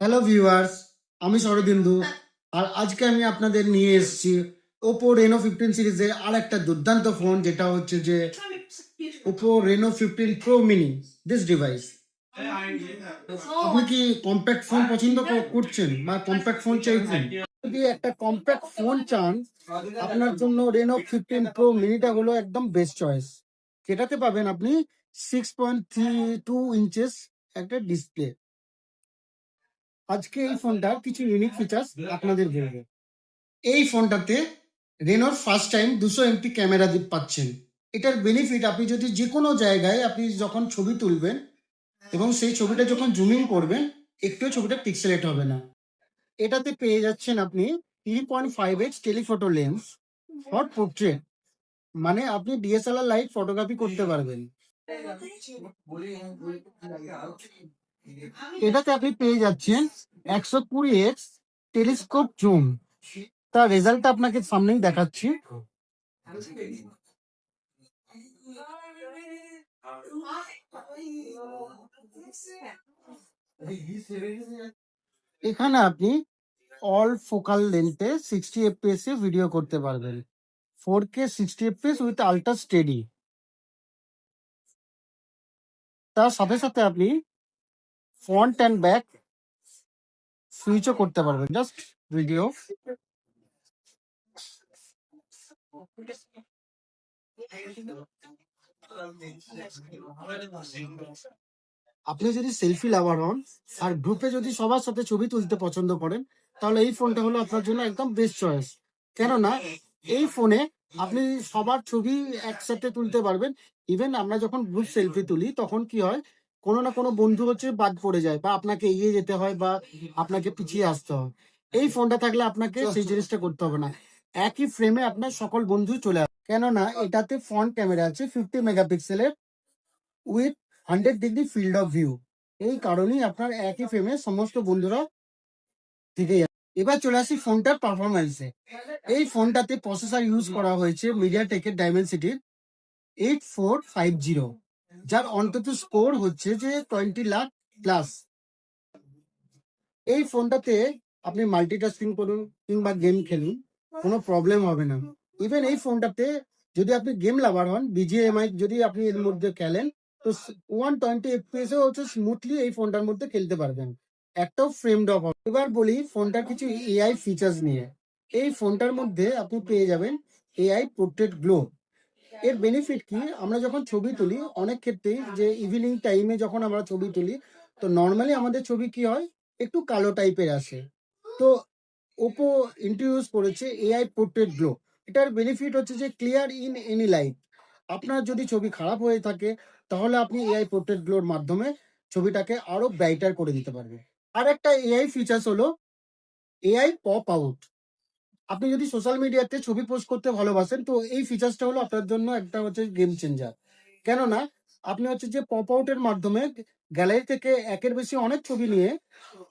Hello viewers, আমি শরদিন্দু। আর আজকে আমি আপনাদের নিয়ে এসেছি ওপো রেনো 15 সিরিজের আর একটা দুর্দান্ত ফোন, যেটা হচ্ছে যে Oppo Reno 15 pro mini. This device, আপনি কি কম্প্যাক্ট ফোন পছন্দ করছেন বা কম্প্যাক্ট ফোন চাইছেন? যদি একটা কম্প্যাক্ট ফোন চান, আপনার জন্য রেনো 15 প্রো মিনিটা হলো একদম বেস্ট চয়েস। যেটাতে পাবেন আপনি 6.32 ইঞ্চেস একটা ডিসপ্লে। আজকে এই ফোনটার কিছু ইউনিক ফিচার্স আপনাদের বলবো। এই ফোনটাতে রেনোর ফার্স্ট টাইম 200 MP ক্যামেরা পাচ্ছেন। এটার বেনিফিট, আপনি যদি যে কোনো জায়গায় আপনি যখন ছবি তুলবেন এবং সেই ছবিটা যখন জুমিং করবেন, একটু ছবিটা পিক্সেলেট হবে না। এটাতে পেয়ে যাচ্ছেন আপনি 3.5x telephoto lens for portrait, মানে আপনি ডিএসএলআর লাইট ফটোগ্রাফি করতে পারবেন। এটাতে আপনি পেয়ে যাচ্ছেন 120x টেলিস্কোপ জুম। তার রেজাল্টটা আপনাকে সামনেই দেখাচ্ছি। এখানে আপনি অল ফোকাল লেন্থে 60 fps এ ভিডিও করতে পারবেন। 4K 60 fps with ultra steady. তার সাথে সাথে আপনি ফ্রন্ট অ্যান্ড ব্যাক সুইচও করতে পারবেন। Just video. আপনি যদি সেলফি লাভার হন আর গ্রুপে যদি সবার সাথে ছবি তুলতে পছন্দ করেন, তাহলে এই ফোনটা হলো আপনার জন্য একদম বেস্ট চয়েস। কেননা এই ফোনে আপনি সবার ছবি একসাথে তুলতে পারবেন। ইভেন আমরা যখন গ্রুপ সেলফি তুলি, তখন কি হয়, কোনো না কোনো বন্ধু হচ্ছে বাদ পড়ে যায়, বা আপনাকে এগিয়ে যেতে হয়, বা আপনাকে পিছিয়ে আসতে হয়। এই ফোনটা থাকলে আপনাকে সেই জিনিসটা করতে হবে না। একই ফ্রেমে আপনার সকল বন্ধু চলে আসবে। কেননা এটাতে ফ্রন্ট ক্যামেরা আছে 50 মেগাপিক্সেলের with 100 degree field of view. এই কারণেই আপনার একই ফ্রেমে সমস্ত বন্ধুরা থেকে যাবে। এবার চলে আসি ফোনটার পারফরমেন্সে। এই ফোনটাতে প্রসেসর ইউজ করা হয়েছে মিডিয়াটেকের ডাইমেনসিটির 8450, যার অন্তত স্কোর হচ্ছে যে 20 লাখ প্লাস। এই ফোনটাতে আপনি মাল্টিটাস্কিং করুন কিংবা গেম খেলুন, কোনো প্রবলেম হবে না। ইভেন এই ফোনটাতে যদি আপনি গেম লাভার হন, বিজিএমআই যদি আপনি এর মধ্যে খেলেন, তো 120 fps এও হচ্ছে স্মুথলি এই ফোনটার মধ্যে খেলতে পারবেন। একটাও ফ্রেম ড্রপ হবে। এবার বলি ফোনটার কিছু এআই ফিচার্স নিয়ে। এই ফোনটার মধ্যে আপনি পেয়ে যাবেন এআই পোর্ট্রেট গ্লো। এর বেনিফিট কি, আমরা যখন ছবি তুলি অনেক ক্ষেত্রেই যে ইভিনিং টাইমে যখন আমরা ছবি তুলি, তো নর্মালি আমাদের ছবি কি হয়, একটু কালো টাইপের আসে। তো ওপো ইন্ট্রোডিউস করেছে এআই পোর্ট্রেট গ্লো। এটার বেনিফিট হচ্ছে যে ক্লিয়ার ইন এনি লাইট। আপনার যদি ছবি খারাপ হয়ে থাকে, তাহলে আপনি এআই পোর্ট্রেট গ্লোর মাধ্যমে ছবিটাকে আরো ব্রাইটার করে দিতে পারবেন। আর একটা এআই ফিচার্স হলো এআই পপ আউট। আপনি যদি সোশ্যাল মিডিয়াতে ছবি পোস্ট করতে ভালোবাসেন, তো এই ফিচার্সটা হলো আপনার জন্য একটা হচ্ছে গেম চেঞ্জার। কেননা আপনি হচ্ছে যে পপ আউটের মাধ্যমে গ্যালারি থেকে একের বেশি অনেক ছবি নিয়ে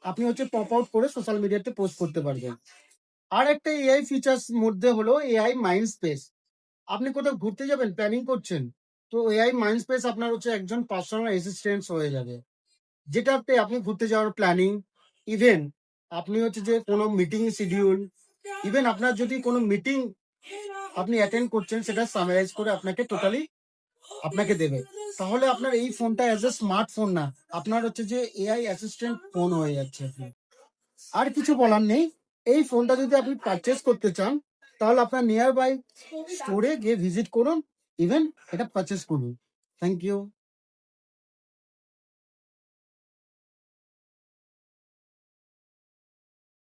আপনি হচ্ছে পপ আউট করে সোশ্যাল মিডিয়াতে পোস্ট করতে পারবেন। আর একটা এআই ফিচার্স মধ্যে হলো এআই মাইন্ড স্পেস। আপনি কোথাও ঘুরতে যাবেন, প্ল্যানিং করছেন, তো এআই মাইন্ড স্পেস আপনার হচ্ছে একজন পার্সোনাল অ্যাসিস্ট্যান্ট হয়ে যাবে, যেটাতে আপনি ঘুরতে যাওয়ার প্ল্যানিং, ইভেন আপনি হচ্ছে যে কোনো মিটিং শিডিউল, ইভেন আপনার যদি কোনো মিটিং আপনি অ্যাটেন্ড করছেন, সেটা সামারাইজ করে আপনাকে টোটালি আপনাকে দেবে। তাহলে আপনার এই ফোনটা অ্যাজ এ স্মার্টফোন না, আপনার হচ্ছে যে এআই অ্যাসিস্ট্যান্ট ফোন হয়ে যাচ্ছে। আর কিছু বলার নেই। এই ফোনটা যদি আপনি পারচেস করতে চান, তাহলে আপনার নিয়ার বাই স্টোরে গিয়ে ভিজিট করুন, ইভেন এটা পারচেস করুন। Thank you.